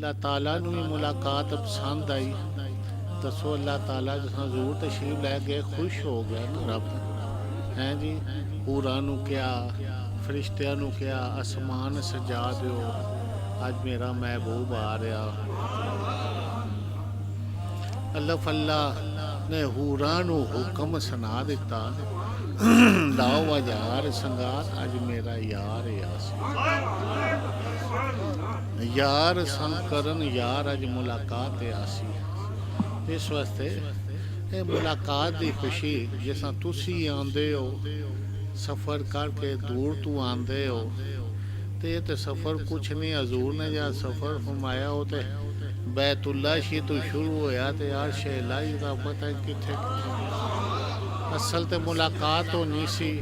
अल्लाह ताला नू भी मुलाकात पसंद आई। दसो अल्लाह ताला जिस हजूर तशरीफ लै गए खुश हो गया ना रब हैं जी। हूरां नू क्या फरिश्तियां नू क्या आसमान सजा दो, अज मेरा महबूब आ रहा। अल्लाह फल्ला ने हूरां नू हुक्म सुना दिता, लाओ यार संगार अज मेरा यार आसी, यार संकरन यार अज मुलाकात आसी। इस वास्ते ये मुलाकात की खुशी जिस तुसी आंदे हो सफ़र करके दूर तू आंदे हो, तो ये तो सफ़र कुछ नहीं हजूर ने जहाँ सफ़र फरमाया हो तो बैतुल्ला शी तो शुरू होया तो यार शेलाई का पता है किथे असल तो मुलाकात होनी सी,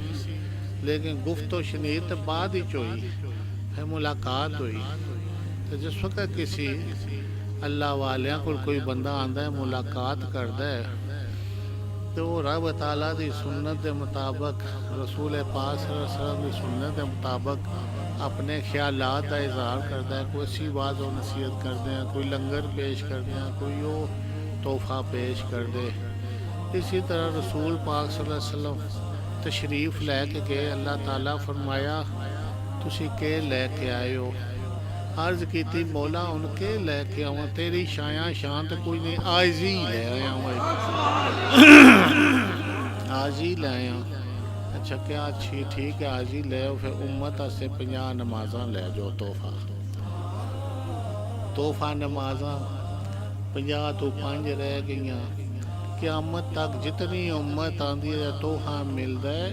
लेकिन गुफ्तो शनीर तो बाद ही हुई है मुलाकात हुई। तो जिस वक्त किसी अल्लाह वालियां को कोई बंदा आंदा है मुलाकात करता है, तो रब ताला दी सुन्नत के मुताबिक रसूल पाक सल्लल्लाहु अलैहि वसल्लम की सुन्नत के मुताबिक अपने ख्यालात का इजहार करता है। कोई अच्छी बात और नसीहत करते हैं, कोई लंगर पेश करते हैं, कोई वो तोहफा पेश कर दे। इसी तरह रसूल पाक सल्लल्लाहु अलैहि वसल्लम तशरीफ़ लैके गए, अल्लाह ताला फरमाया तुसी के लैके आए हो। अर्ज की मौला उनके लैके आवा, तेरी शाया शान तो कोई नहीं, आज ही ले आया आज ही ले आया। अच्छा क्या अच्छी ठीक है आज ही ले आओ, फिर उम्मत से 50 नमाजा ले जाओ तोहफा नमाजा 50 तो 5 रह गई। क़यामत तक जितनी उम्मत आती है तोहफा मिलता है,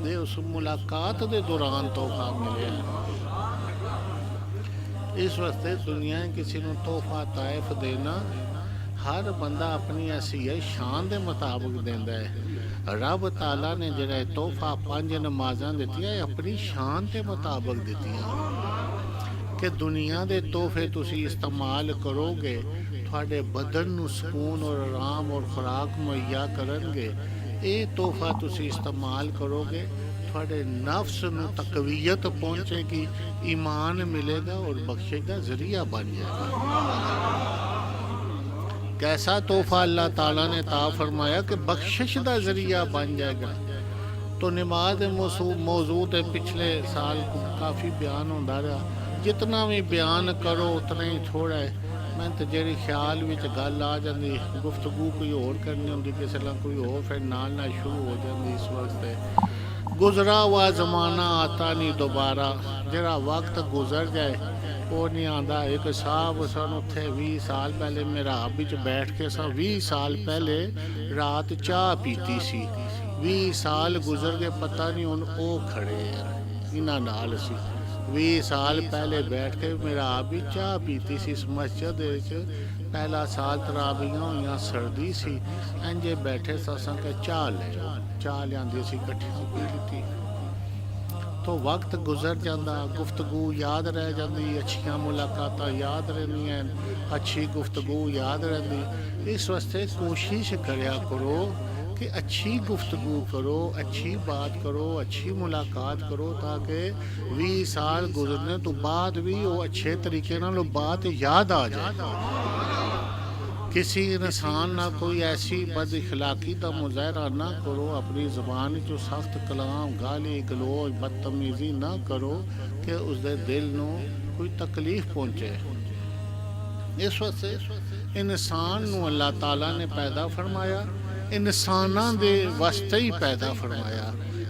दे उस मुलाकात के दौरान तोहफा मिले। इस वास्ते दुनिया किसी को तोहफा ताइफ देना हर बंदा अपनी हैसियत शान के मुताबिक देंदा है। रब ताला ने जरा तोहफा 5 नमाजा दित्तियां अपनी शान के मुताबिक दित्तियां कि दुनिया के तोहफे तुसी इस्तेमाल करोगे थोड़े बदन नू सुकून और आराम और खुराक मुहैया करनगे। ये तोहफा तुसी इस्तेमाल करोगे थोड़े नफ्स नू तकवीयत पहुँचेगी, ईमान मिलेगा और बख्शिश का जरिया बन जाएगा। कैसा तोहफा अल्लाह ताला ने ता फरमाया कि बख्शिश का जरिया बन जाएगा। तो नमाज मौजू के पिछले साल काफ़ी बयान होता रहा, जितना भी बयान करो उतना ही थोड़ा है। मैं तो जी ख्याल में गल आ जाती गुफ्तगू कोई होर करनी होंगी किसी ना कोई हो, फिर नाल शुरू हो जाती। इस वक्त गुजरा हुआ ज़माना आता नहीं दोबारा, जरा वक्त गुजर जाए वो नहीं आता। एक साहब सन उत्थे 20 साल पहले मेरा बिच बैठ के 20 साल पहले रात चाह पीती सी। 20 साल गुजर गए पता नहीं हुण वो खड़े हैं इन्हां नाल सी। 20 साल पहले बैठ के मेरा आप भी चाह पीती सी इस मस्जिद। पहला साल तराबियां हुई सर्दी सी, इंजे बैठे ससा के चाह ले चाह लियांदी सी कट्ठियां पी लीती। तो वक्त गुजर जाता, गुफ्तगू याद रह जाती, अच्छियां मुलाकात याद रहंदियां, अच्छी गुफ्तगू याद रहती। इस वास्ते कोशिश करया करो कि अच्छी गुफ्तगू करो, अच्छी बात करो, अच्छी मुलाकात करो, ताकि 20 साल गुजरने तो बाद भी वो अच्छे तरीके नाल बात याद आ जाए। किसी इंसान ना कोई ऐसी बद इखलाकी का मुजाहरा ना करो, अपनी ज़बान जो सख्त कलाम गाली गलोच बदतमीजी ना करो कि उसके दिल को कोई तकलीफ पहुँचे। इस वास्ते इंसान को अल्लाह ताला ने पैदा फरमाया, इंसानां दे वास्ते ही पैदा फरमाया,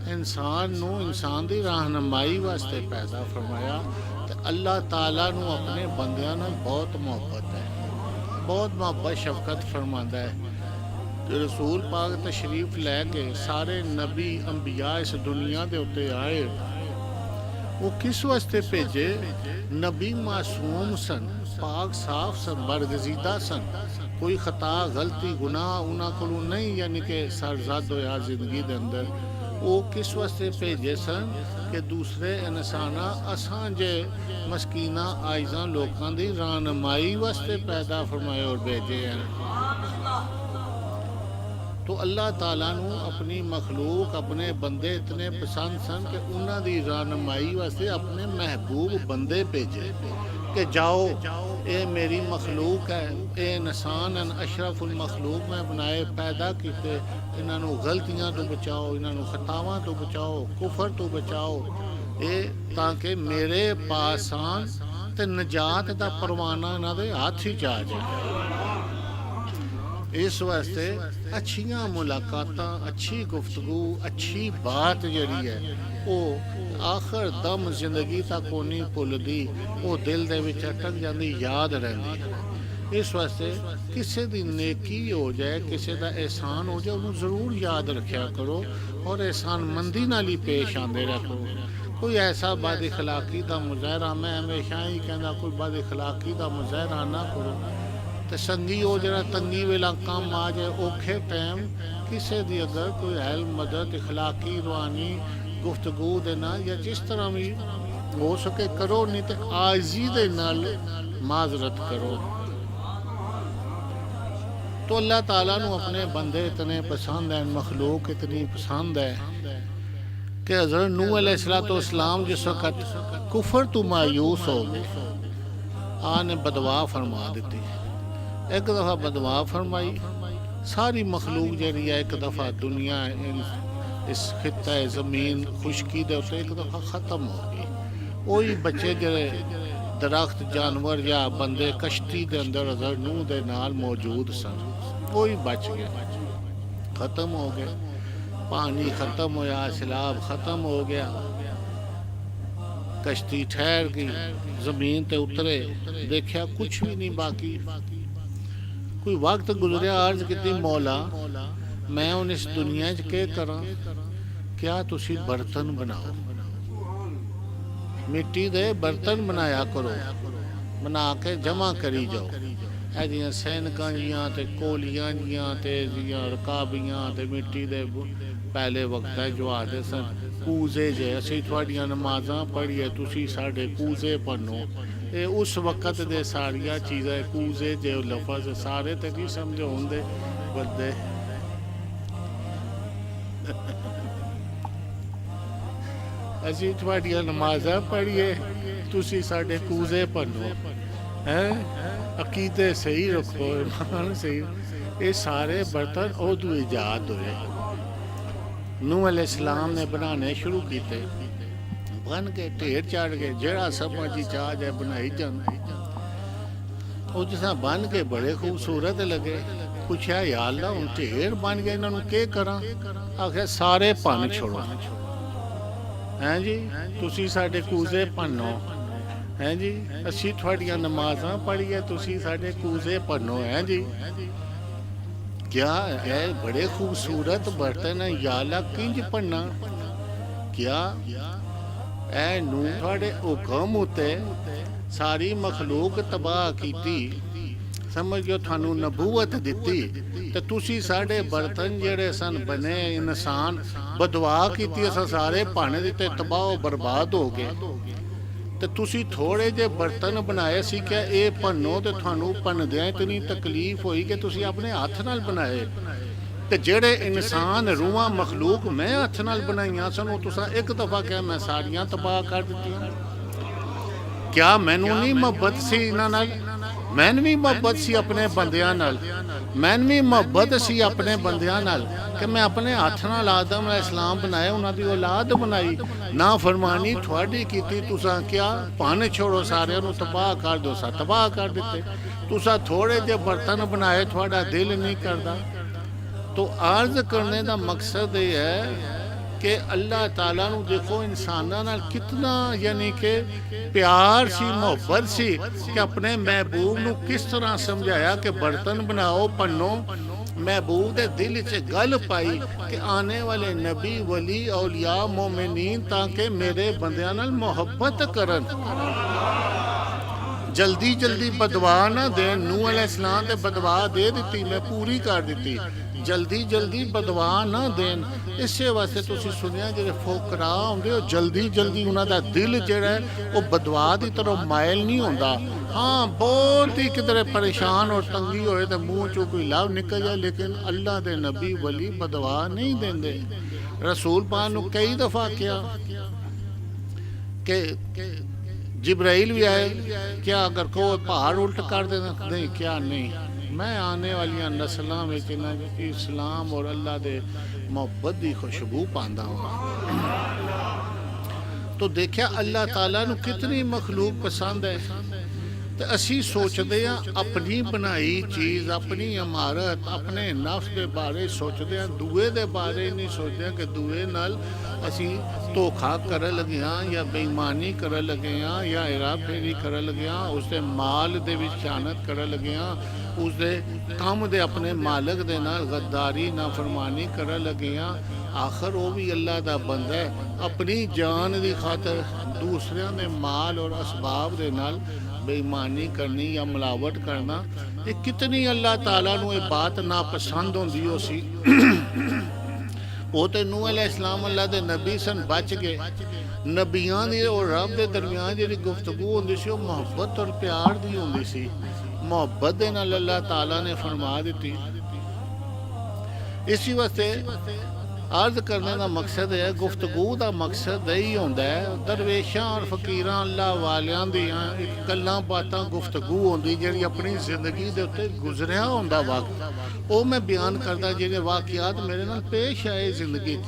इंसान को इंसान की रहनुमाई वास्ते पैदा फरमाया। तो अल्लाह ताला को अपने बंदियां नाल बहुत मुहब्बत है, बहुत मुहब्बत शफकत फरमाता है। रसूल पाक तशरीफ लैके सारे नबी अंबिया इस दुनिया के उत्ते आए, वो किस वास्ते भेजे? नबी मासूम सन, पाक साफ सन, बरगजीदा सन, कोई खता गलती गुनाह उन्होंने को नहीं यानी कि सरजद होया जिंदगी के अंदर। वो किस वास्ते भेजे सन कि दूसरे इंसाना असां जे मस्कीना आइजा लोगों की रहनुमाई वास्ते पैदा फरमाए और भेजे हैं। तो अल्लाह ताला नू अपनी मखलूक अपने बंदे इतने पसंद सन कि उन्हों की रहनुमाई वास्ते अपने महबूब बंदे भेजे। कि जाओ ये मेरी मखलूक है, ये इंसान है, अशरफुल मखलूक मैं बनाए पैदा किए, इन्हों गलतियां तो बचाओ, इन्हों खतावां तो बचाओ, कुफर तो बचाओ, ये ताकि मेरे पास आन ते नजात का परवाना इन्हों के हाथ ही आ जाए। इस वास्ते अच्छियां मुलाकातां, अच्छी गुफ्तगू, अच्छी बात जिहड़ी है वो आखिर दम जिंदगी तक को नहीं भुलदी, वो दिल दे विच अटक जाती, याद रहिंदी है। इस वास्ते किसी दी नेकी हो जाए, किसी का एहसान हो जाए, उन्होंने जरूर याद रखा करो और एहसान मंदी नाल ही पेश आंदे रहा करो। कोई ऐसा बद इखलाकी का मुजाहरा, मैं हमेशा ही कहना, कोई बद इखलाकी का मुजाहरा ना करो। तो संगी हो जरा तंगी वेला काम आ जाए, औखे टाइम किसी की अगर कोई हेल मदद इखलाकी रूहानी गुफ्तगू देना या जिस तरह भी हो सके करो, नहीं तो आजी दे नाल माजरत करो। तो अल्लाह ताला नू अपने बंदे इतने पसंद है, मखलूक इतनी पसंद है कि हज़रत नूह अलैहिस्सलाम जिस वक़्त कुफर तो मायूस हो गए, आने बदवा फरमा दी। एक दफ़ा बदवा फरमाई, सारी मखलूक जी है एक दफ़ा दुनिया इस खिता ज़मीन खुशकी दे उत्ते एक दफ़ा ख़त्म हो गई। वही बच्चे जड़े दरख्त जानवर या बंदे कश्ती के अंदर हज़रत नूह दे नाल मौजूद सन, वही बच गए, ख़त्म हो गए। पानी ख़त्म होया, सैलाब ख़त्म हो गया, कश्ती ठहर गई, ज़मीन ते उतरे, देखा कुछ भी नहीं बाकी। कोई वक्त गुजरिया, अर्ज की मौला मैं हूँ इस दुनिया च के करा, क्या तुसी बर्तन बनाओ, मिट्टी दे बर्तन बनाया करो, बना के जमा करी जाओ। है जियां सैनकां जियां ते कोलियां जियां ते जियां रकाबियां ते मिट्टी दे पहले वक्त जो आते सन कूजे जे, असीं तुहाडियां नमाज़ां पढ़िए तुसी साडे कूजे भन्नो। ये उस वक्त दे सारिया चीज़ां कूजे जे लफज सारे तो नहीं समझ होंदे बंदे। असीं तुहाडियां नमाज़ां पढ़िए तुसी साडे कूजे भन्नो, हैं अकीदे सही रखो, ईमान सही। ये सारे बर्तन उदू ईजाद हुए, नूह अलैहिस्सलाम ने बनाने शुरू किए, बन के ढेर चढ़ गए, जड़ा समझ चाह जाए बनाई जान। वो जिस बन के बड़े खूबसूरत लगे, पूछा या अल्लाह हुण ढेर बन गए, इन्हों के करा? आखिर सारे भन छोड़ो, हैं जी तुसी साडे कूजे भन्नो, हैं जी असीं तुहाडियां नमाज़ां पढ़िए तुसी साडे कूजे भन्नो, हैं जी क्या है बड़े खूबसूरत बर्तन है, या अल्लाह किंज भन्ना? क्या ऐ नूह तुहाडे हुक्म उत्ते सारी मखलूक तबाह कीती, समझ गयो थानू नबूवत दिती, ते तुसी साडे बर्तन जेड़े सन बने इंसान बदवा कीती, असां सारे भन दिते, तबाह बर्बाद हो गए। ते तुसी थोड़े जे बर्तन बनाए सी, क्या ये भन्नो ते थानू भन्नदियां इतनी तकलीफ हुई कि तुसी अपने हथ नाल बनाए, ते जेड़े इंसान रूहां मखलूक मैं हथ नाल बनाइयां सन, वो तुसां एक दफ़ा क्या मैं सारियां तबाह कर दित्तियां? क्या मैनू नहीं मोहब्बत सी इन्हां नाल? मैनू भी मोहब्बत सी अपने बंदियां नाल, मैनू भी मोहब्बत सी अपने बंदियां नाल कि मैं अपने हथ नाल आदम अलैहिस्सलाम बनाए, उन्हां दी औलाद बनाई, ना फरमानी थोड़ी कीती, तुसां क्या भन छोड़ो सारियां नू तबाह कर दो, सा तबाह कर दिते। तुसां थोड़े जे बर्तन बनाए, थोड़ा दिल नहीं करदा। तो अर्ज करने का मकसद ये है कि अल्लाह ताला नू देखो इंसानां नाल कितना यानी कि प्यार सी, मोहब्बत सी, कि अपने महबूब नू किस तरह समझाया कि बर्तन बनाओ भन्नो। महबूब दे दिल च गल पाई कि आने वाले नबी वली औलिया मोमिनीन ताकि मेरे बंदियां नाल मोहब्बत करन, जल्दी जल्दी बदवा ना देन। नूह अलैहिस्सलाम ते बदवा दे दी, मैं पूरी कर दी, जल्दी जल्दी बदवा ना देन। इसे वास्ते तुसीं सुनिया जो फोकरा होंदे वो जल्दी जल्दी उन्होंने दिल जिहड़ा है वो बदवा की तरफ मायल नहीं होता। हाँ बहुत ही किधरे परेशान और तंगी होए तो मूँह चो कोई लव निकल जाए, लेकिन अल्लाह के नबी वली बदवा नहीं देंगे। रसूल पाक नूं कई दफ़ा किया कि जिब्राइल भी आए, क्या अगर कहो पहाड़ उल्ट कर देना, नहीं क्या नहीं, मैं आने वाली नस्लों में इस्लाम और अल्लाह दे मुहब्बत की खुशबू पांदा हूँ। तो देखिया अल्लाह ताला नू कितनी मखलूक पसंद है। तो असी सोचते हैं अपनी बनाई चीज़, अपनी इमारत, अपने नफ्स के बारे सोचते हैं, दूए दे बारे नहीं सोचते कि दूए नाल असी धोखा कर लगे हाँ, या बेईमानी कर लगे हाँ, या हेरा फेरी कर लगे हाँ, उसके माल दे विच खयानत कर लगे हाँ, उसके काम दे अपने मालक दे नाल गद्दारी नाफरमानी कर लगे हाँ। आखिर वो भी अल्लाह दा बंदा है, अपनी जान की खातर दूसरों के माल और असबाब दे नाल बेईमानी करनी या मिलावट करना, ये कितनी अल्लाह ताला नू ये बात नापसंद होंदी हो सी। वो तो नूह अलैहिस्सलाम अल्लाह दे नबी सन, बच गए। नबियां दी और रब दे दरमियान जिहड़ी गुफ्तगू होंदी सी, वो मोहब्बत और प्यार दी होंदी सी। मोहब्बत दे नाल अल्लाह ताला ने फरमा दी। इसी वास्ते अर्ज करने का मकसद है, गुफ्तगू का मकसद यही होंदा है, दरवेशां और फकीरां अल्लाह वालियां दियां एक गल्लां बातां गुफ्तगू होंदी जिहड़ी अपनी जिंदगी दे उत्ते गुजरिया होंदा वक्त, वो मैं बयान करदा, जिहड़े वाक़ियात मेरे नाल पेश आए जिंदगी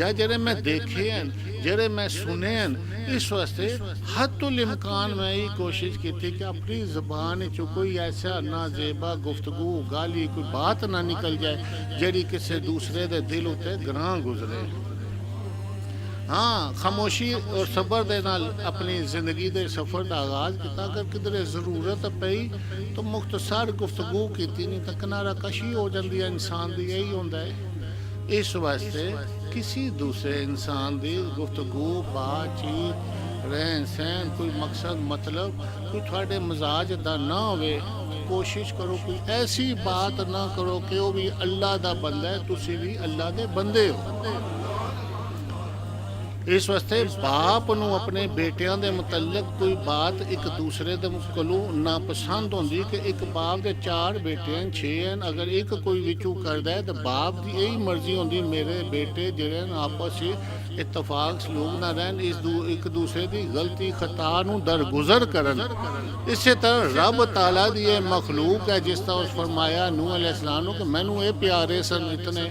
या जिहड़े मैं देखे हैं, जिहड़े मैं सुने हैं। इस वास्ते हद्दुल इम्कान मैं यही कोशिश की थी कि अपनी ज़बान चो कोई ऐसा नाजेबा गुफ्तगू गाली कोई बात ना निकल जाए जिहड़ी किसी दूसरे दे दिल उत्ते ग्रां गुजरे। हाँ, खामोशी और सबर दे नाल अपनी जिंदगी दे सफ़र का आगाज़ किया। अगर किधरे ज़रूरत पई तो मुख्तसर गुफ्तगू की, नहीं तो किनारा कशी हो जाती है इंसान की, यही होंदा है। इस वास्ते किसी दूसरे इंसान की गुफ्तगू बातचीत रहन सहन कोई मकसद मतलब कोई थोड़े मजाज का ना होवे। कोशिश करो कोई ऐसी बात ना करो कि वो भी अल्लाह का बंदा है, तुसी भी अल्लाह के बंदे हो। इस वास्ते बाप नू अपने बेटियां दे मुतल्लक कोई बात एक दूसरे दे कोलों नापसंद होंदी कि एक बाप के 4 बेटे हैं 6 हैं, अगर एक कोई विचू करदा है तो बाप की यही मर्जी होंदी मेरे बेटे जिहड़े आपस में इतफाक सलूक ना रहन, एक दूसरे की गलती खता नू दरगुजर करन। इस तरह रब ताला दी ये मखलूक है, जिस तरह उस फरमाया नूह अलैहिस्सलाम को मैनू ये प्यारे सन इतने।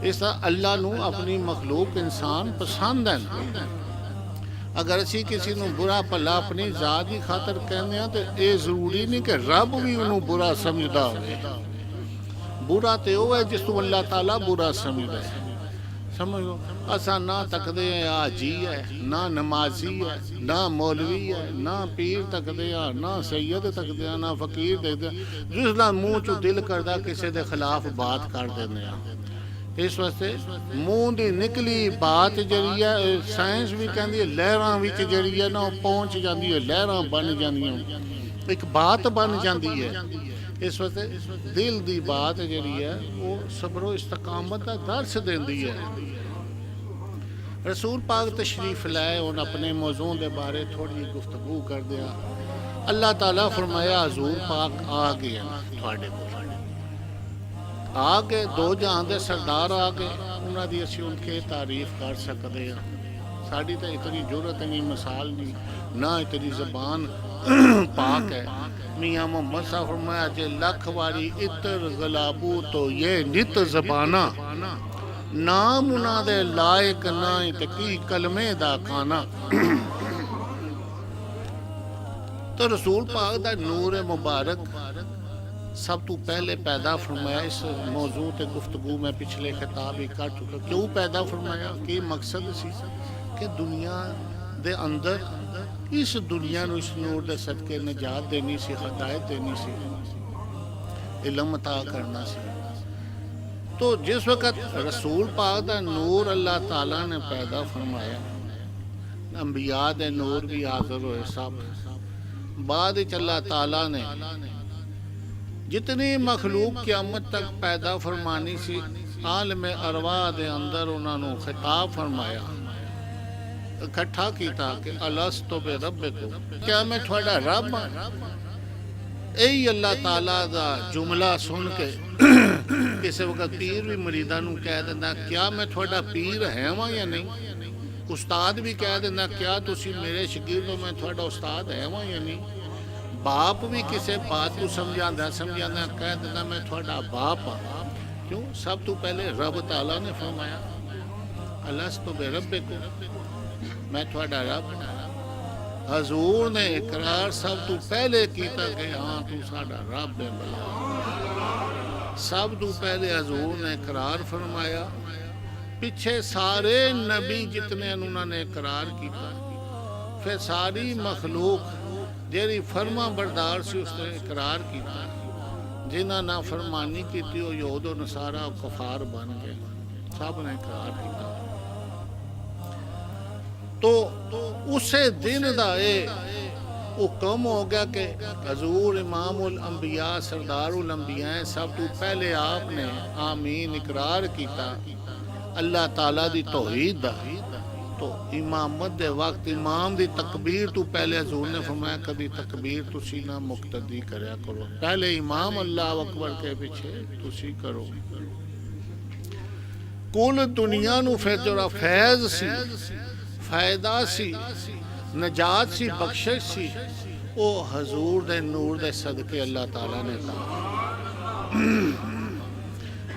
इस तरह अल्लाह नू अपनी मखलूक इंसान पसंद है। अगर असी किसी नू बुरा भला अपनी जात की खातर कहने हैं तो ये जरूरी नहीं कि रब भी उन्होंने बुरा समझदा हो। बुरा तो वह है जिस तू अल्लाह ताला बुरा समझदा है। समझो असा ना तकदे हाजी है, ना नमाजी है, ना मौलवी है, ना पीर तकदे हैं, ना सैयद तकदे हैं, ना फकीर देखते, जिसका मुँह चो दिल करदा किसी के खिलाफ बात कर देने। इस वास्ते मूँह की निकली बात जी है, साइंस भी कहती है लहरां विच जिहड़ी है ना पहुँच जाती है, लहरां बन जांदियां, एक बात बन जाती है। इस वास्ते दिल की बात जी है वो सबरो इस्तकामत का दर्स देती है। रसूल पाक तशरीफ लाए उन अपने मौजू के बारे थोड़ी गुफ्तगू कर दिया। अल्लाह ताला फरमाया हजूर पाक आ गए थोड़े को, आ गए, 2 जहां दे सरदार आ गए, उन्होंने असी उनके तारीफ कर सकते हैं। साड़ी तो इतनी जरूरत नहीं, मिसाल नहीं, ना इतनी जबान पाक है। मियाँ मोहम्मद साहब फरमाया जे लख वारी इतर गलाबू तो ये नित जबाना, नाम उन्होंने लायक ना ते की कलमे दा खाना। तो रसूल पाक दा नूर मुबारक सब तो पहले पैदा फरमाया। इस मौजू ते गुफ्तगू में पिछले खिताब ही कर चुका। क्यों पैदा फरमाया, कि मकसद सी कि दुनिया दे अंदर इस दुनिया नू इस नूर दे सदके निजात देनी सी, हदायत देनी सी, इल्म अता करना सी। तो जिस वक़्त रसूल पाक दा नूर अल्लाह ताला ने पैदा फरमाया, अंबिया दे नूर भी हाजिर होए सब। बाद अल्लाह ताला ने जितनी मखलूक क़यामत तक पैदा फरमानी सी, आलम अरवाह दे अंदर उन्होंने खिताब फरमाया, इकट्ठा किया कि अलस्तु बि रब्बिकुम, क्या मैं थोड़ा रब हाँ? यही अल्लाह ताला दा जुमला सुन के किसी वक्त पीर भी मरीदा नू कह दिंदा क्या मैं थोड़ा पीर है वां या नहीं। उस्ताद भी कह देना क्या तुसी मेरे शकीर हो, मैं थोड़ा उस्ताद है वां या नहीं। बाप भी किसी बात को समझाता कह देना मैं थोड़ा बाप हाँ। क्यों? सब तो पहले रब ताला ने फरमाया अलस्तु बिरब्बिकुम, मैं थोड़ा रब। हजूर ने इकरार सब तो पहले किया कि हाँ तू साडा रब है। भला सब तो पहले हजूर ने इकरार फरमाया, पिछे सारे नबी जितने उन्होंने इकरार किया, फिर सारी मखलूक जेरी फरमा बरदार से उसने इकरार किया, जिन्हें ना फरमानी की वो यहूद और नसारा कफार बन गए, सब ने इकरार किया। तो उसे दिन का हुक्म हो गया कि हजूर इमामुल अंबिया सरदारुल अंबिया सब तो पहले आपने आमीन इकरार किया अल्लाह ताला दी तौहीद दा। तो इमामत दे वक्त इमाम दी तकबीर तो पहले हजूर ने फरमाया कभी तकबीर तुसी ना मुक्तदी करया करो, पहले इमाम अल्लाह अकबर के पीछे तुसी करो। कुल दुनिया नू फिर जो फैज सी फायदा सी नजात सी बख्शिश सी वो हजूर दे नूर दे सदके अल्लाह ताला ने दी।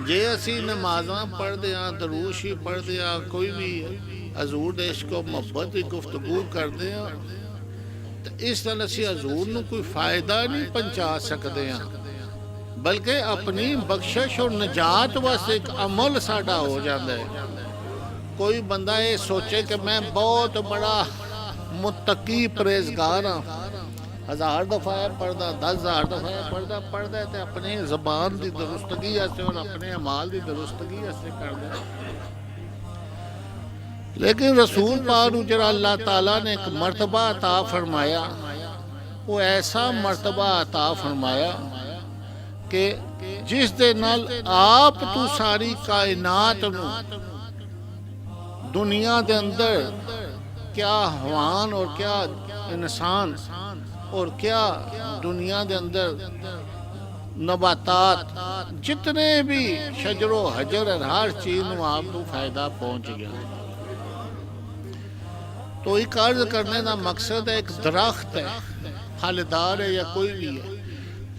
जे असी नमाज़ां पढ़ते हाँ दरूद ही पढ़ते हाँ कोई भी हजूर दे इश्क मुहब्बत की गुफ्तगू करते हैं तो इस तरह असी हजूर नू कोई फायदा नहीं पहुँचा सकते हैं, बल्कि अपनी बख्शिश और निजात वास्ते एक अमल साडा हो जाता है। कोई बंदा ये सोचे कि मैं बहुत बड़ा मुत्तकी परहेजगार हाँ, 1000 दफा है पढ़दा 10,000 दफा है पढ़दा है तो अपनी जबान की दुरुस्तगी और अपने अमाल की दुरुस्तगी करदा। लेकिन रसूल पाक नूं जरा अल्लाह ताला ने एक मर्तबा अता फरमाया, वो ऐसा मर्तबा अता फरमाया कि जिस दे नाल आप तू सारी कायनात नूं दुनिया के अंदर क्या हवान और क्या इंसान और क्या दुनिया के अंदर नबातात जितने भी शजरो हजर हर चीज में आपको फायदा पहुंच गया। तो एक अर्ज करने का मकसद है, एक दरख्त है फलदार है या कोई भी है,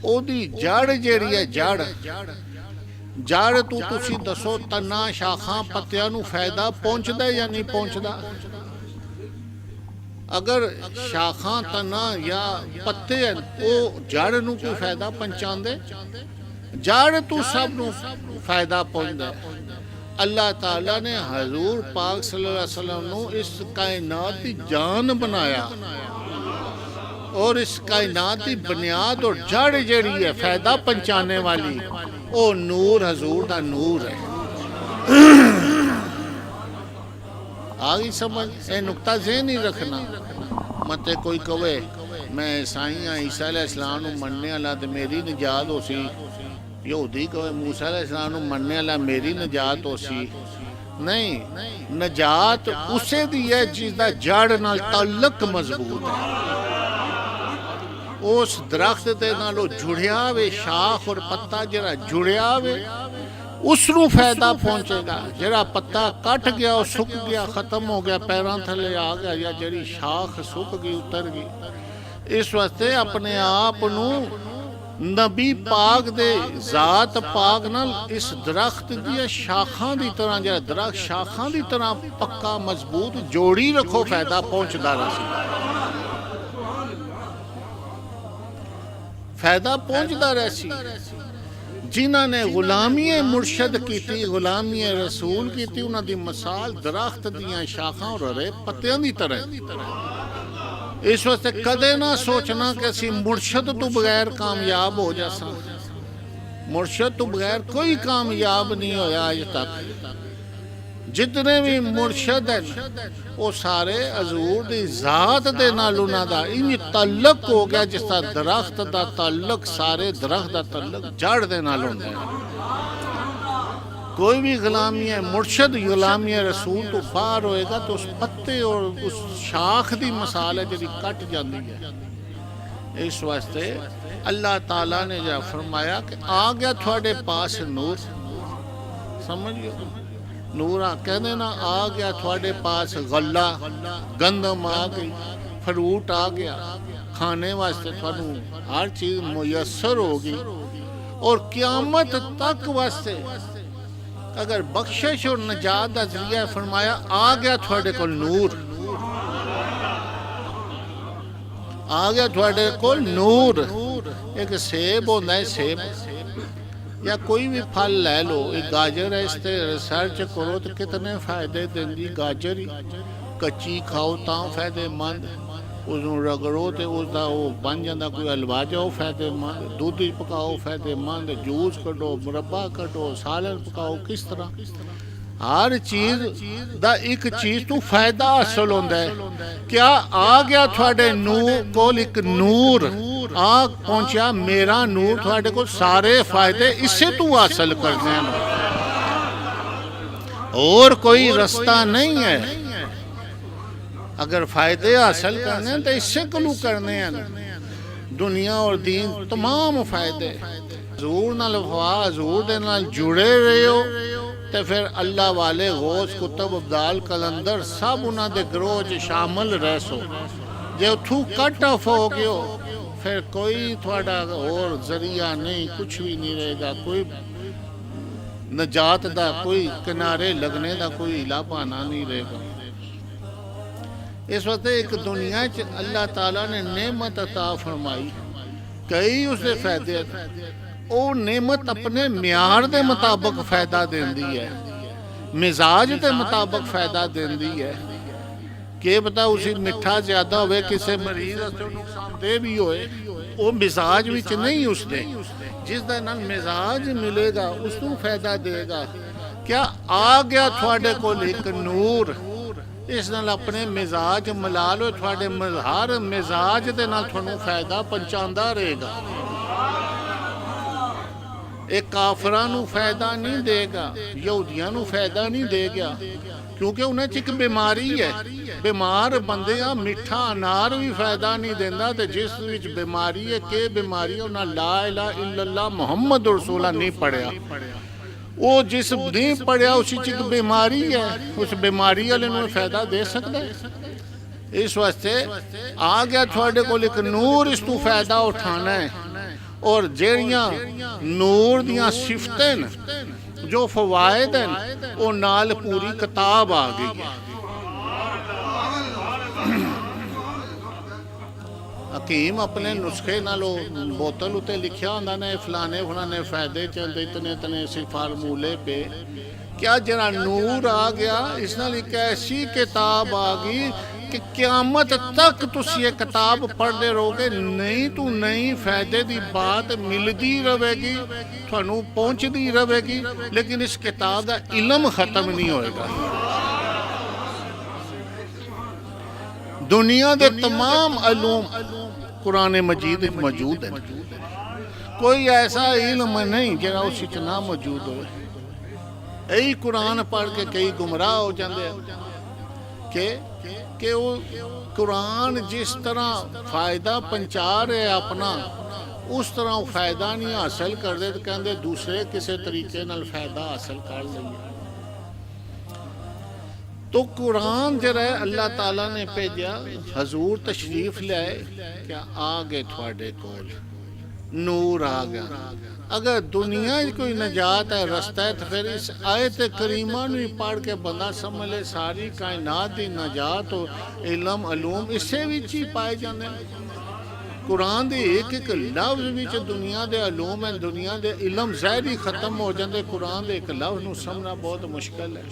ओदी जड़ जेड़ी है जड़ तू तुसी दसो तना शाखा पत्तियां नू फायदा पहुंचदा या नहीं पहुंचदा। अगर शाखा तना या पत्ते वो जड़ नू कोई फायदा पहुंचांदे, जड़ तू सब नू फायदा पहुंचदा। अल्लाह ताला ने हजूर पाक सल्लल्लाहु अलैहि वसल्लम नू इस कायनात की जान बनाया और इस कायनात की बुनियाद और जड़ जेड़ी है फायदा पहुंचाने वाली ओ नूर हजूर दा नूर है। आ गई समझ? ये नुक्ता ज़हन ही रखना। मत कोई कहे मैं ईसाई हाँ ईसा अलैहिस्सलाम नूं मनने वाला ते मेरी निजात हो सी, यहूदी कहे मूसा अलैहिस्सलाम नूं मनने वाला मेरी निजात हो सी। नहीं, निजात उसे दी है जिसदा जड़ नाल ताल्लुक मजबूत है, उस दरख्त दे नालों जुड़िया वे शाख और पत्ता जरा जुड़िया वे उसनू फायदा पहुंचेगा। जरा पत्ता कट गया और सुक गया खत्म हो गया पैरों थले आ गया या जरी शाख सुक गई उतर गई। इस वास्ते अपने आप नू नबी पाक दे जात पाक नाल इस दरख्त दी शाखां दी तरह जरा दरख्त शाखां दी तरह पक्का मजबूत जोड़ी रखो फायदा पहुंचदा रहे, फायदा पहुंचता रही। जिन्हों ने गुलामी मुर्शद की गुलामी रसूल की उन्हों की मिसाल दरख्त दियां शाखा और हरे पत्तियां की तरह। इस वास्ते कदे ना सोचना कि असी मुर्शद तो बगैर कामयाब हो जासा। मुर्शद तो बगैर कोई कामयाब नहीं होया अज तक। जितने भी मुर्शद हैं वो सारे हजूर दी जात दे नाल उन्हां दा इंज ताल्लुक हो गया जिस दा दरख्त दा ताल्लुक सारे दरख्त दा ताल्लुक जड़ दे नाल होंदा है। कोई भी गुलामी है मुर्शद गुलामी है रसूल तो बाहर होएगा तो उस पत्ते और उस शाख दी मिसाल है जिहड़ी कट जाती है। इस वास्ते अल्लाह ताला ने जब फरमाया कि आ गया थोड़े पास नूर, समझ गए ਨੂਰ ਕਹਿੰਦੇ ਨਾ ਆ ਗਿਆ ਤੁਹਾਡੇ ਪਾਸ ਗੱਲਾ ਗੰਦਮ ਆ ਗਈ ਫਰੂਟ ਆ ਗਿਆ ਖਾਣੇ ਵਾਸਤੇ ਤੁਹਾਨੂੰ हर चीज मुयसर होगी और क़यामत तक वास्ते अगर बख्शिश और नजात का जरिया फरमाया आ गया थोड़े को नूर आ गया थोड़े को नूर। एक सेब होता है सेब या कोई भी फल ले लो एक गाजर है इस पर रिसर्च करो तो कितने फायदे देंगी गाजर ही कच्ची खाओ तो फायदेमंद उसनूं रगड़ो तो उसका वो बन जाता कोई हलवा जाओ फायदेमंद दूध पकाओ फायदेमंद जूस कड्डो मुरब्बा कड्डो सालन पकाओ किस तरह हर चीज दा एक चीज तो फायदा हासिल होंदा है। क्या आ गया थोड़े नूर कोल एक नूर आ पहुंचा मेरा नूर थोड़े को सारे फायदे इससे तू हासिल करने हैं और कोई रास्ता नहीं है। अगर फायदे हासिल करने हैं तो इससे कलू करने हैं दुनिया और दीन तमाम फायदे हजूर नाल वफा हजूर दे नाल जुड़े रहे हो तो फिर अल्लाह वाले गौस कुतुब अब्दाल कलंदर सब उन्हां दे ग्रोह च शामिल रह सो जे उथू कट ऑफ हो गयो फिर कोई थोड़ा और जरिया नहीं कुछ भी नहीं रहेगा कोई नजात दा कोई किनारे लगने दा कोई इला बहाना नहीं रहेगा। इस वक्त एक दुनिया च अल्लाह ताला ने नेमत अता फरमाई कई उसके फायदे वो नेमत अपने म्यार के मुताबिक फायदा देंदी है मिजाज के मुताबिक फायदा देंदी है कि पता उसी मिठा ज्यादा होवे किसी मरीज नुकसानदेह भी होए वो मिजाज विच नहीं उसने जिसका नाल मिजाज मिलेगा उसको फायदा देगा। क्या आ गया थोड़े को एक नूर इस नाल अपने मिजाज मिला लो थोड़े हर मिजाज के नाल थोनू फायदा पहुंचाता रहेगा। एक काफरां नू फायदा नहीं देगा यहूदियां नू फायदा नहीं देगा क्योंकि उन्हें एक बीमारी है बीमार बंदे मिठा अनार भी फायदा नहीं देता तो जिस विच बीमारी है कि बीमारी है उन्हें ला इलाहा इल्लल्लाह मुहम्मद रसूलुल्लाह नहीं पढ़िया वो जिस नहीं पढ़िया उसी च एक बीमारी है उस बीमारी वाले नूं फायदा दे सकता है। इस वास्ते आ गया थोड़े को एक नूर इस तू फायदा उठाना है और जेड़ियां नूर दियां सिफतें जो फवायद हैं वो नाल पूरी किताब आ गई है। हकीम अपने नुस्खे नालों बोतल उत्ते लिखा होंदा ने फलाने फलाने फायदे चलते इतने इतने सी फार्मूले पे क्या जरा नूर आ गया इस नाल एक ऐसी किताब आ गई कि क़यामत तक तुसी ये किताब पढ़ते रहोगे नहीं तो नई फायदे की बात मिलती रहेगी थानू पहुँचती रहेगी लेकिन इस किताब का इलम खत्म नहीं होएगा। दुनिया के तमाम अलूम कुरान मजीद मौजूद है कोई ऐसा इल्म नहीं जरा उस ना मौजूद हो। यही कुरान पढ़ के कई गुमराह हो जाते हैं कि वो कुरान जिस तरह फायदा पहुँचा रहे अपना उस तरह वो फायदा नहीं हासिल करते तो कहते दूसरे किसी तरीके नाल फायदा हासिल कर लईए। तो कुरान जरा अल्लाह ताला ने भेजा हजूर तशरीफ लाए क्या आ गए थोड़े कोल नूर आ गया। अगर दुनिया कोई नजात है रास्ता है तो फिर इस आयत करीमा भी पढ़ के बंदा समझ ले सारी कायनात की नजात और इलम अलूम इससे ही पाए जाते हैं। कुरान के एक एक लफ्ज विच दुनिया के अलूम है दुनिया के इलम ज़ाहिर ही खत्म हो जाते कुरान के एक लफ्ज नूं समझना बहुत मुश्किल है।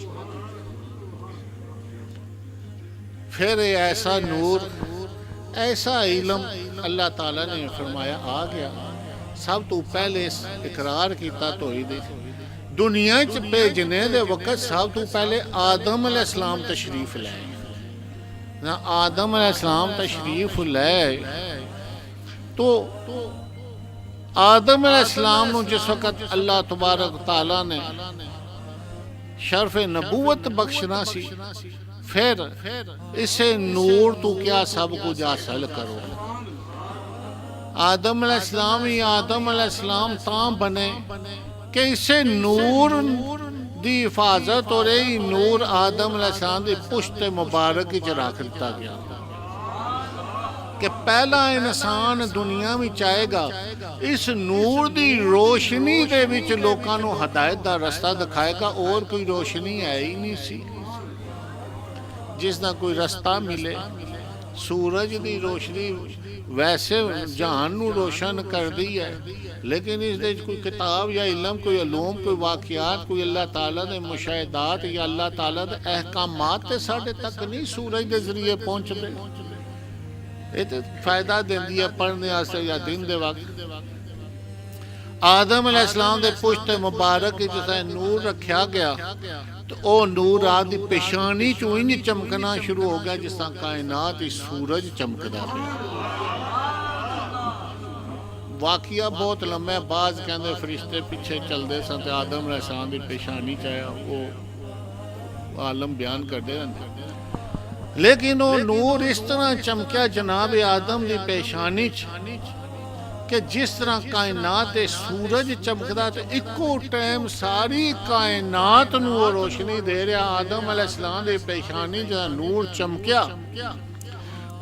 फिर ऐसा नूर ऐसा इलम अल्लाह ताला ने फरमाया आ गया। सब तो पहले इकरार किया तौहीद दुनिया च भेजने दे वक्त सब तो पहले आदम अलैहिस्सलाम तशरीफ लाए ना आदम अलैहिस्सलाम तशरीफ लाए तो आदम अलैहिस्सलाम नूं जिस वक्त अल्लाह तबारक ताला ने शर्फ नबूवत बख्शना सी फिर इसे नूर तो क्या सब कुछ हासिल करो। आदम अलैहिस्सलाम ही आदम अलैहिस्सलाम तां बने कि इसे नूर दी हिफाजत और यही नूर आदम अलैहिस्सलाम दी पुश्त मुबारक च रख दिता गया कि पहला इंसान दुनिया में आएगा इस नूर दी रोशनी दे विच लोकां नूं हदायत दा रस्ता दिखाएगा। और कोई रोशनी है ही नहीं सी जिसदा कोई रास्ता मिले। सूरज दी रोशनी वैसे जहान नूं रोशन करती है, लेकिन इस दे कोई किताब या इलम, कोई अलूम, कोई वाक़ियात, कोई अल्लाह ताला दे मुशाहिदात या अल्लाह ताला दे अहकामात ते साडे तक नहीं सूरज के जरिए पहुँचते। ये तो फायदा देती है पढ़ने वास्ते या दिन दे वक्त। आदम अलैहिस्सलाम दे पुश्त मुबारक जिसे नूर रखा गया तो वह नूर आदि पेशानी चो इंज चमकना शुरू हो गया जिस तरह कायनात सूरज चमकदा पिया। वाकिया बहुत लंबा है। बाज कहते फरिश्ते पिछे चलते सन तो आदम अलैहिस्सलाम की पेशानी चाया वो आलम बयान करते रहते, लेकिन वो नूर इस तरह चमकिया जनाब आदम की पेशानी कि जिस तरह कायनात सूरज चमकदा तो इको टाइम सारी कायनात नूं वो रोशनी दे रहा। आदम अलैहिस्सलाम की पेशानी जो नूर चमकिया,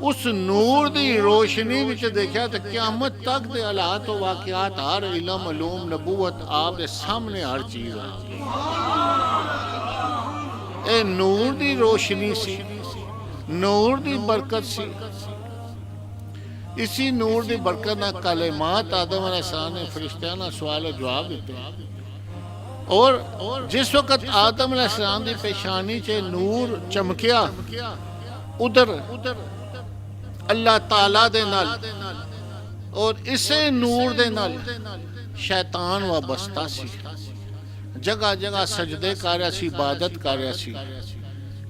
उस नूर की रोशनी विच देखा तो क़यामत तक के हालात तो वाक़ियात हर इलम अलूम नबूवत आप दे सामने हर चीज़ है। नूर की रोशनी सी, नूर की बरकत सी। इसी नूर की बरकत ना कलेमात आदम अलैहिस्सलाम ने फरिश्तियां ना सवाल जवाब दिते। और जिस वक्त आदम अलैहिस्सलाम की पेशानी च नूर चमकिया, उधर अल्लाह ताला दे नाल और इसे नूर दे नाल शैतान वाबस्ता सी। जगह जगह सजदे कर रहा सी, इबादत कर रहा सी।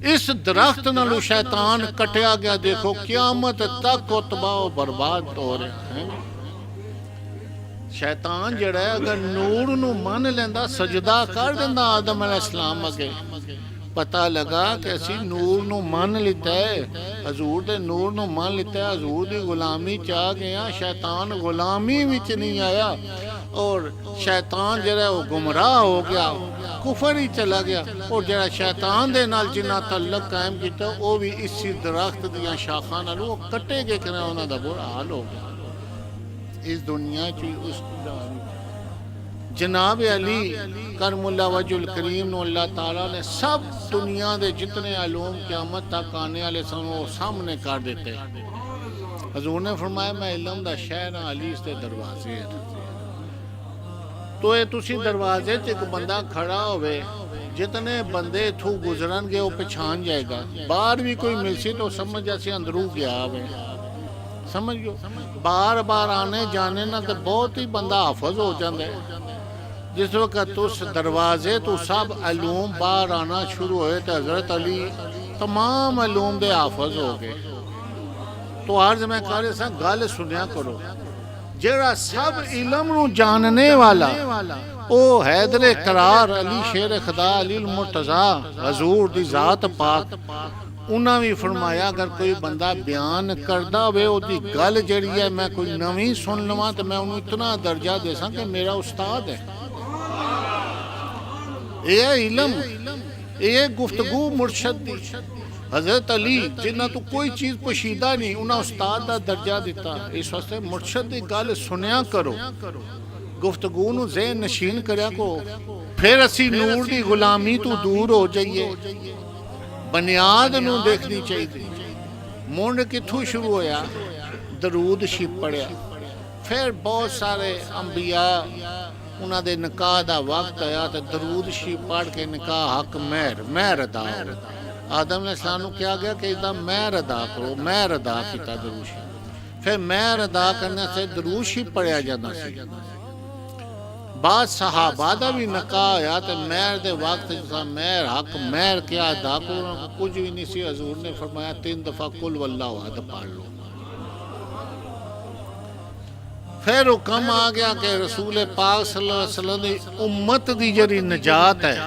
इस दरख्त नालों शैतान कटिया गया। देखो क़यामत तक वो तबाह बर्बाद हो रहा है। शैतान जड़ा है अगर नूर नूं मन लेंदा सजदा कर देंदा आदम अलैहिस्सलाम अगे, पता लगा कि असी नूर नूं मन लिता है, हजूर दे नूर नूं मन लिता है, हजूर दी गुलामी च आ गया। शैतान गुलामी विच नहीं आया और शैतान जरा वो गुमराह हो गया, कुफर ही चला गया। और जरा शैतान दे नाल जिन्ना तल्लक कायम किया वो भी इसी दरख्त दियां शाखां नाल वो कटे गए कि उन्हां दा बुरा हाल हो गया इस दुनिया च। उस जनाब अली करमुल्ला वजुल करीम नूं अल्लाह ताला ने सब दुनिया के जितने आलूम क़यामत तक आने वाले सन वो सामने कर देते। हजूर ने फरमाया मैं इलम दा शहर हाँ, अली इसके दरवाजे हैं। तो ये तुसी दरवाजे च एक बंदा खड़ा होवे, जितने बंदे इथों गुजरनगे वो पछान जाएगा। बाहर भी कोई मिलसी तो समझ जैसे अंदरू गया वे, समझ लो। बार बार आने जाने ना तो बहुत ही बंदा हाफज हो जाता है। जिस वक्त उस दरवाजे तो सब अलूम बाहर आना शुरू हुए तो हजरत अली तमाम अलूम दे हाफज हो गए। तो अर्ज मैं कह रहा सा गल सुनिया करो, जेड़ा सब इलम नूं जानने वाला ओ हैदर करार अली शेर खुदा अली मुर्तजा हजूर दी जात पाक, उन्हें भी फरमाया अगर कोई बंदा बयान करता हो उसकी गल जी है मैं कोई नवी सुन लवां तो मैं उन्हें इतना दर्जा दे सा कि मेरा उस्ताद है। यह इलम, यह गुफ्तगू मुर्शद दी। हजरत अली जिन्ना तो कोई चीज़ पोशीदा नहीं, उन्हें उस्ताद का दर्जा दिता। इस वास्ते मुर्शद की गल सुनिया करो, गुफ्तगू नूं ज़हन नशीन करया करो, फिर असी नूर की गुलामी तो दूर हो जाइए। बुनियाद नूं देखनी चाहिए। मुंड कित्थों शुरू होया, दरूद शिप पढ़िया, फिर बहुत सारे अंबिया उन्हां दे निकाह दा वक्त आया तो दरूद शिप पढ़ के निकाह हक महर अदा। आदम ने सानू क्या गया कि इसदा महर अदा करो, महर अदा किया दरूद शिप। फिर महर अदा करने से दरूद शिप पढ़िया जाता सी। बाद सहाबा दा भी निकाह आया तो महर दे वक्त महर हक महर क्या अदा करो, कुछ भी नहीं सी। हजूर ने फरमाया 3 दफा कुल वल्लाहु अहद पढ़ लो। फिर हुक्म आ गया कि रसूल पाक सल्लल्लाहु अलैहि वसल्लम की उम्मत की जरी निजात है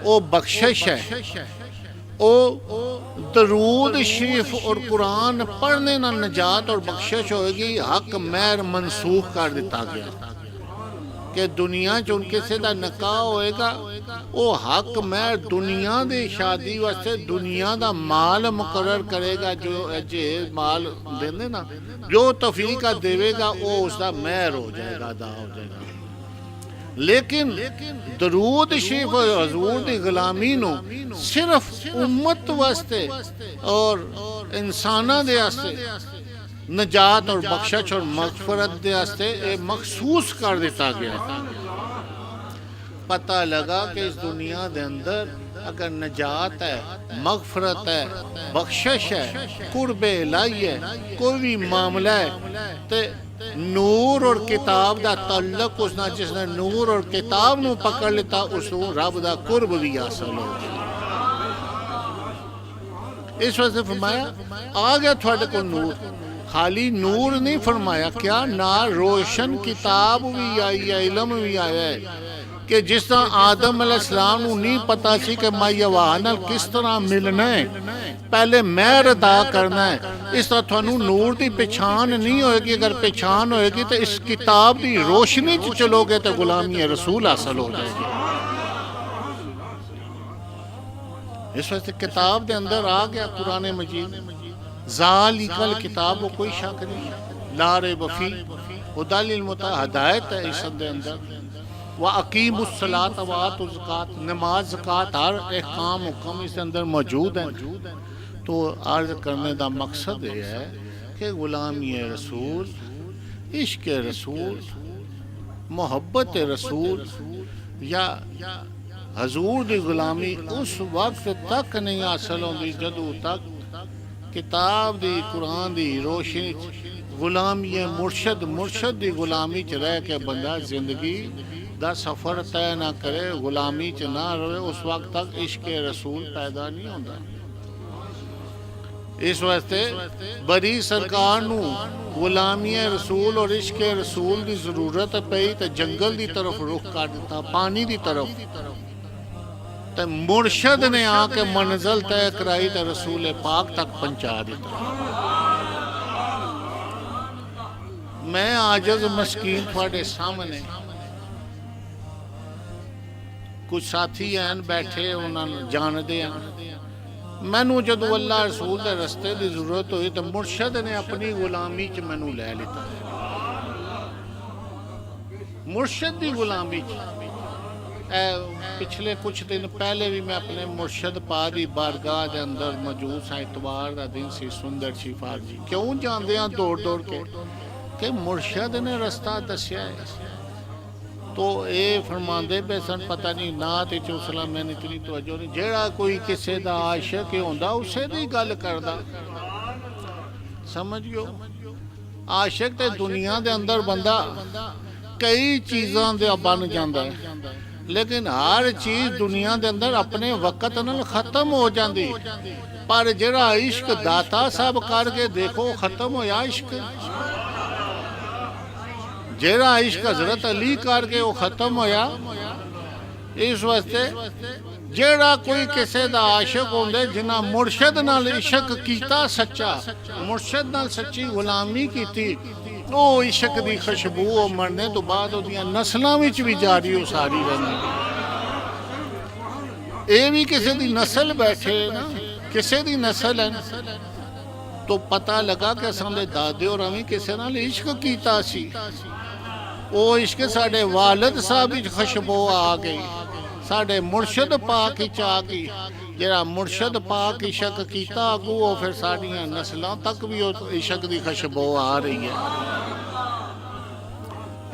वो बख्शिश है, वो दरूद शरीफ और कुरान पढ़ने ना निजात और बख्शिश होगी। हक महर मनसूख कर दिता गया कि दुनिया च हुण किसी दा निकाह होएगा वो हक मैं दुनिया दी शादी वास्ते दुनिया दा माल मुकर्रर करेगा, जो जे माल देंदे ना जो तफरीका देवेगा वो उसका मेहर हो जाएगा, अदा हो जाएगा। लेकिन दरूद शरीफ और हजूर दी गुलामी नू सिर्फ उम्मत वास्ते और इंसाना दे वास्ते नजात और बख्शिश और मगफरत दे वास्ते मखसूस कर दिता गया। पता लगा कि इस दुनिया दे अंदर अगर नजात है, मगफरत है, बख्शिश है, कुर्बे इलाही है, कोई भी मामला है तो नूर और किताब दा तल्लक उसना, जिसने नूर और किताब नू पकड़ लेता उसको रब दा कुर्ब भी हासिल हो गया। इस वजह फरमाया आ गया थोड़े को नूर, खाली नूर नहीं फरमाया, क्या ना रोशन किताब भी आई है, इल्म भी आया है कि जिस तरह आदम अलैहिस्सलाम नू नहीं पता सी कि मैं हवा नाल किस तरह मिलना है, पहले मेहर अदा करना है, इस तरह थानू नूर की पहचान नहीं होएगी। अगर पहचान होएगी तो इस किताब की रोशनी च चलोगे तो गुलामी रसूल हासिल हो जाएगी। इस वजह किताब के अंदर आ गया कुरान मजीद, ज़ालिकल किताब वो कोई शक नहीं, ला रैब फीह हुदल लिल मुत्तक़ीन, हदायत है इस दे अंदर। व अकीमुस्सलात व आतुज़ ज़कात, नमाज ज़कात हर अहकाम हुक्म इस अंदर मौजूद है। तो अर्ज करने का मकसद ये है कि गुलामी रसूल, इश्क रसूल, मोहब्बत रसूल या हजूर की गुलामी उस वक्त तक नहीं हासिल होती जदों तक किताब दी कुरान दी रोशनी गुलामी मुर्शद की गुलामी च रह के बंदा जिंदगी दा सफर तय ना करे, गुलामी च ना रहे, उस वक्त तक इश्क रसूल पैदा नहीं होता। इस वास्ते बड़ी सरकार नू गुलामी रसूल और इश्क रसूल की जरूरत पई तो जंगल की तरफ रुख कर दिता, पानी की तरफ, तो मुर्शद ने आके मंजिल तय कराई तो रसूल पाक तक पहुंचा दिता। मैं आजज मस्कीन थोड़े सामने, कुछ साथी हैं बैठे उन्होंने जानते हैं, मैनू जदों अल्लाह रसूल के रस्ते की जरूरत हुई तो मुर्शद ने अपनी गुलामी च मैनू लै लिता। मुर्शद की गुलामी च पिछले कुछ दिन पहले भी मैं अपने मुर्शद पा दी बारगाह के अंदर मौजूद सा, इतवार का दिन सी, सुंदर शिफार जी क्यों जाते हैं दौड़ दौड़ के कि मुर्शद ने रास्ता दसिया है। तो ये फरमाते पे सन, पता नहीं नात उसला मैंने इतनी तवज्जो नहीं, जेड़ा कोई किसी का आशिक होंदा उसे दी गल करदा, समझियो आशिक ते दुनिया के अंदर बंदा कई चीज़ों दे बन जाता है, लेकिन हर चीज़ दुनिया के अंदर अपने वक्त नाल खत्म हो जाती, पर जेड़ा इश्क दाता साहब करके देखो खत्म होया इश्क, जेड़ा इश्क हजरत अली करके वो खत्म होया। इस वास्ते जेड़ा कोई किसी का आशिक होंदे जिन्ना मुर्शद नाल इश्क कीता सच्चा, मुर्शद नाल सच्ची गुलामी कीती, वो इश्क की खुशबू मरने तो बाद उदियां नस्लां विच भी जारी हो सारी रहनी। ये भी किसी की नस्ल बैठे ना, किसी की नस्ल है तो पता लगा कि साडे दादे और भी किसी नाल इश्क कीता सी, वो इश्क साडे वालिद साहब विच खुशबू आ गई, साडे मुर्शद पाक विच आ गई। जेड़ा मुर्शद पाक इश्क कीता अगू वो फिर साडियां नस्लां तक भी इश्क की खुशबू आ रही है।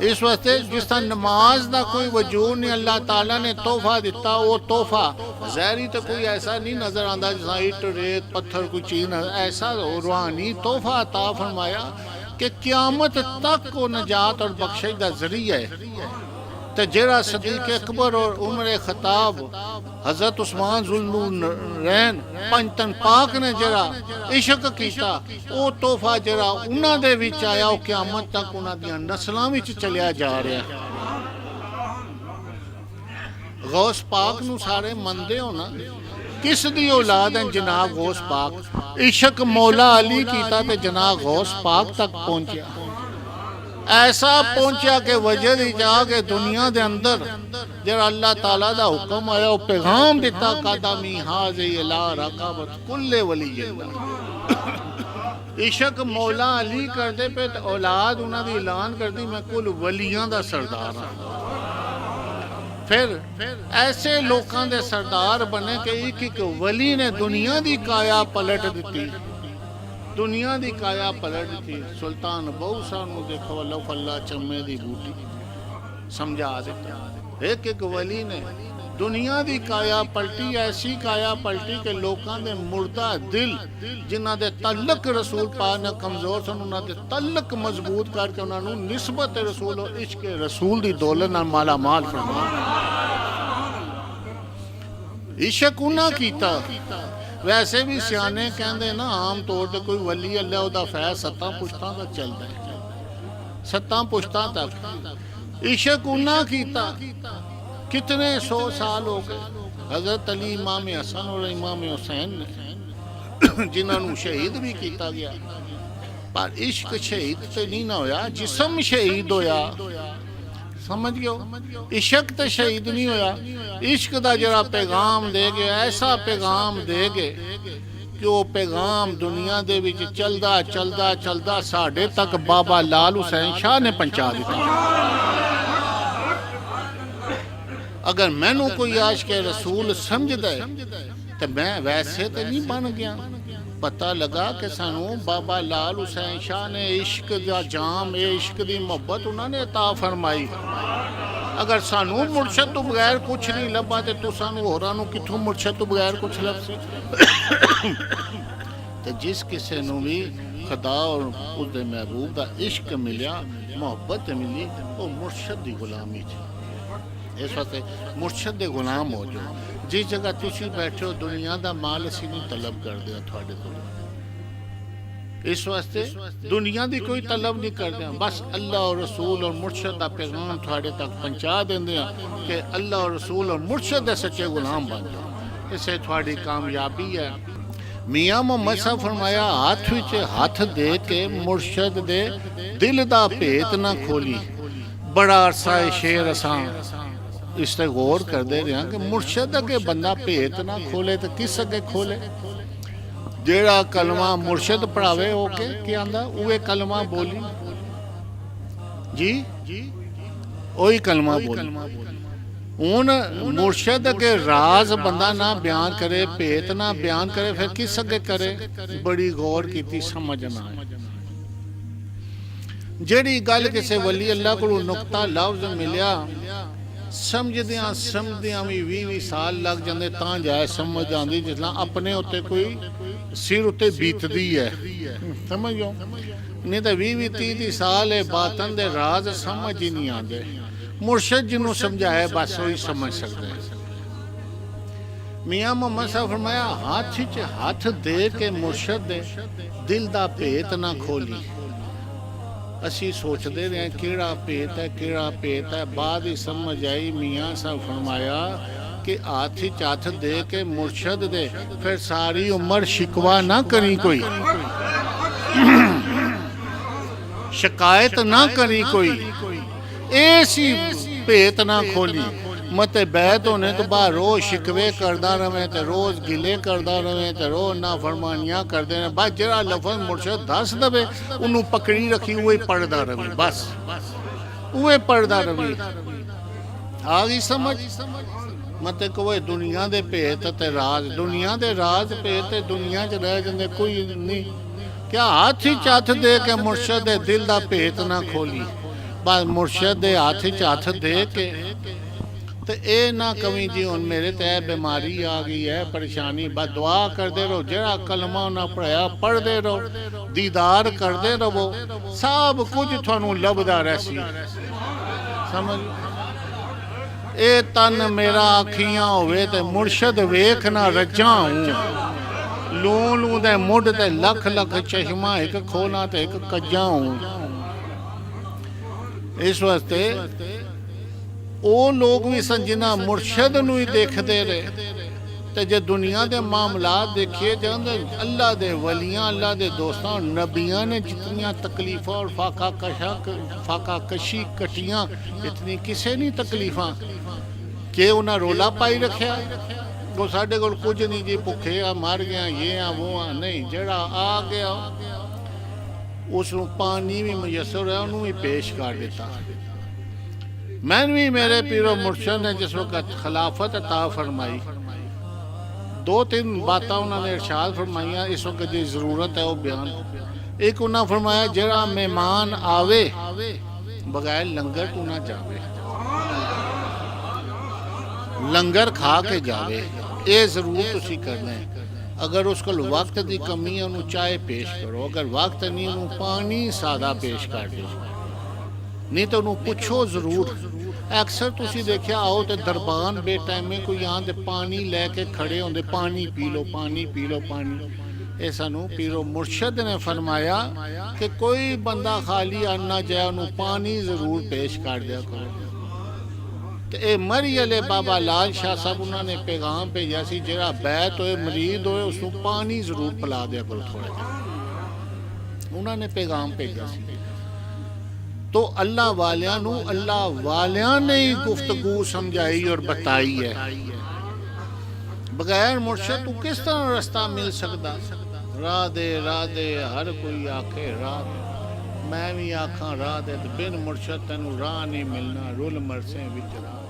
इस वास्ते जिस तरह नमाज का कोई वजूद नहीं, अल्लाह ताला ने तोहफा दिता, वो तोहफा ज़ाहिरी तो कोई ऐसा नहीं नजर आता जिस ईट रेत पत्थर कोई चीज, ऐसा रूहानी तोहफा अता फरमाया कि क़यामत तक को नजात और बख्शिश का जरिया है। तो जेड़ा सदीक अकबर और उमर खताब हजरत उस्मान ज़ुल्नुरैन पंचतन पाक ने जेड़ा इश्क कीता, वो तोहफा जेड़ा उन्हां दे विच आया वो क़यामत तक उन्हां दियां नस्लां विच चलिया जा रहा है। गौस पाक नू सारे मनदे हो ना, किस दी औलाद है जनाब गौस पाक, इश्क मौला अली कीता ते जनाब गौस पाक तक पहुंचा। ऐसा पहुंचा कि वजह दी जाके दुनिया दे अंदर जरा अल्लाह ताला दा हुक्म आया वो पैगाम दिता कदमी हाज़ी ला रकाबत कुल्ले वली इशक मौला अली करते पे तो औलाद उन्होंने ऐलान कर दी मैं कुल वलियां दा सरदार हाँ। फिर ऐसे लोगों के सरदार बने कि एक वली ने दुनिया की काया पलट दी, दुनिया की काया पलट दी। सुल्तान बहुसा नूं देखो अल्लाह फल्ला चम्मे की बूटी समझा दिता। एक वली ने दुनिया की काया पलटी, ऐसी काया पलटी कि लोगों के मुर्दा दिल जिन्हां दे तल्लक रसूल पाक ने कमजोर सन उन्हां दे तल्लक मजबूत करके उन्होंने निस्बत रसूल और इश्क रसूल की दौलत नाल माला माल फरमा। इश्क उन्हां कीता। वैसे भी सियाने कहते ना आम तौर पर कोई वली अल्लाह उहदा फैज़ 7 पुश्तां तक चलता है, 7 पुश्तां तक। इश्क उन्हां कीता कितने 100 साल हो गए। हजरत अली इमाम हसन और इमाम हुसैन ने जिन्होंने शहीद भी किया गया, पर इश्क शहीद तो नहीं ना होया, जिसम शहीद होया। समझ गयो, इश्क तो शहीद नहीं होया। इश्क का जरा पैगाम दे गए, ऐसा पैगाम दे गए कि वो पैगाम दुनिया दे विच चलदा चलदा चलदा साढ़े तक बाबा लाल हुसैन शाह ने पहुंचा दिता। अगर मैनू कोई आशिक रसूल समझदा है तो मैं वैसे तो नहीं बन गया। पता लगा कि सानू बाबा लाल हुसैन शाह ने इश्क का जाम, इश्क की मोहब्बत उन्होंने अता फरमाई। अगर सानू मुर्शद तो बगैर कुछ नहीं लभा तो तुसानू होरां नू कित्थों मुर्शद तो बगैर कुछ लभसे। तो जिस किसी नू भी खुदा और उसके महबूब का इश्क मिलिया, मोहब्बत मिली, वो मुर्शद की गुलामी च। इस वास्ते मुर्शद के गुलाम हो जाओ। जिस जगह तुसी बैठे हो दुनिया का माल असीं नहीं तलब करते हैं थोड़े तो। इस वास्ते दुनिया की कोई तलब नहीं करते, बस अल्लाह और रसूल और मुर्शद का पैगाम थोड़े तक पहुँचा देंगे कि अल्लाह और रसूल और मुर्शद के सच्चे गुलाम बन जाओ। इससे थोड़ी कामयाबी है। मियाँ मोहम्मद साहब फरमाया हाथ विच हाथ दे के मुर्शद दे दिल का भेत ना खोली। बड़ा अरसा शेर असां इस ते गौर करते रहे कि मुर्शद अगे बंदा भेत ना खोले तो किस अगे खोले। जेड़ा कलमा मुर्शद पढ़ावे हो के क्या आंदा उहे कलमा बोली जी, वही कलमा बोली। हुण मुर्शद अगे राज बंदा ना बयान करे, भेत ना बयान करे, फिर किस अगे करे। बड़ी गौर की समझ ना आए। जेड़ी गल किसी वली अल्लाह को नुक्ता लफ्ज मिलिया समझदियां समझदियां भी 20 साल लग जाते तां जाए समझ आती जिसला अपने उत्ते कोई सिर उत्ते बीतदी है। समझ लो, नहीं तो 20-30 साल है बातन दे राज समझ ही नहीं आते। मुर्शद जिन्हों समझाए बस वही समझ सकते हैं। मियाँ मोहम्मद साहब फरमाया हाथ च हाथ दे के मुर्शद दे दिल दा भेत ना खोली। असी सोचते रहे केड़ा भेत है, केड़ा भेत है। बाद ही समझ आई मियाँ साहब फरमाया कि हाथ च हाथ दे के मुर्शद दे फिर सारी उम्र शिकवा ना करी, कोई शिकायत ना करी, कोई ऐसी भेत ना खोली। मत बैत होने तो बाद रोज शिकवे करदा रहे तो रोज गिले करदा रहे तो रोज ना फरमानियां करते रहे। बस जरा लफज मुर्शद दस दे उन्होंने पकड़ी रखी वही पढ़दा रहे, बस वही पढ़दा रहे। आ गई समझ। मत कोई दुनिया के भेत ते राज, दुनिया के राज भेत दुनिया च रह जाते कोई नहीं। क्या हाथ ही हाथ दे के मुर्शद दे दिल का भेत ना खोली। बस मुर्शद दे हाथ च हाथ दे के तो ये ना कमी जी हुण मेरे ते बीमारी आ गई है, परेशानी। बस दुआ करते रहो, जरा कलमा उन्हें पढ़ाया पढ़ते रहो, दीदार करते रहो, सब कुछ थानू लभदा रहसी। समझ ए तन मेरा अखियां होवे ते मुर्शद वेख ना रजा हूं। लूं लूं दे मुढ़ ते लख लख चश्मा एक खोला ते एक कज्जा हूं। इस वास्ते वो लोग भी सन जिन्हें मुर्शद नूं ही देखते रहे। ਤੇ ਜੇ ਦੁਨੀਆ ਦੇ ਮਾਮਲਾਤ ਦੇਖੀਏ ਜਾਂਦੇ अल्लाह दे वलियां अल्लाह दे दोस्तों नबियां ने जितनियां तकलीफां और फाका कशी कटियां इतनी किसे नहीं तकलीफां कि उन्हें रोला पाई रखा वो साढ़े कोल कुछ नहीं जी भुखे आ मर गया ये आ वो आ नहीं जड़ा आ गया उसनूं पानी भी मुयसर है उन्होंने भी पेश कर दिता। मैंने भी मेरे पीरो मुर्शद ने जिस वक्त खिलाफत अता फरमाई दो तीन बातें उन्होंने इरशाद फरमाइया इस वक्त की जरूरत है वो बयान। एक उन्हें फरमाया जरा मेहमान आवे बगैर लंगर तो ना जावे लंगर खा के जावे ये जरूर तुसी करना है। अगर उसको वक्त की कमी है उन्होंने चाय पेश करो अगर वक्त नहीं उन्होंने पानी सादा पेश कर दो नहीं तो उन्होंने पुछो जरूर। अक्सर तुसी देखिया आओ तो दरबान बेटाइमे कोई यहाँ ते पानी लैके खड़े होंदे पानी पी लो पानी पी लो पानी। ये सानू पीरो मुर्शद ने फरमाया कि कोई बंदा खाली आना जाए उन्होंने पानी जरूर पेश कर दिया करो। तो ये मरी अले बाबा लाल शाह साहब उन्होंने पैगाम भेजा सी जरा बैत होए मरीद होए उसको पानी जरूर पिला दिया करो थोड़ा जा उन्होंने पैगाम भेजा सी। तो अल्लाह वालियां ने ही गुफ्तगू समझाई और बताई है। बगैर मुर्शद तू किस तरह रास्ता मिल सकता। राह दे हर कोई आखे राह दे मैं भी आखा राह दे बिन मुर्शद तेनू राह नहीं मिलना रुल मरसे विच राह।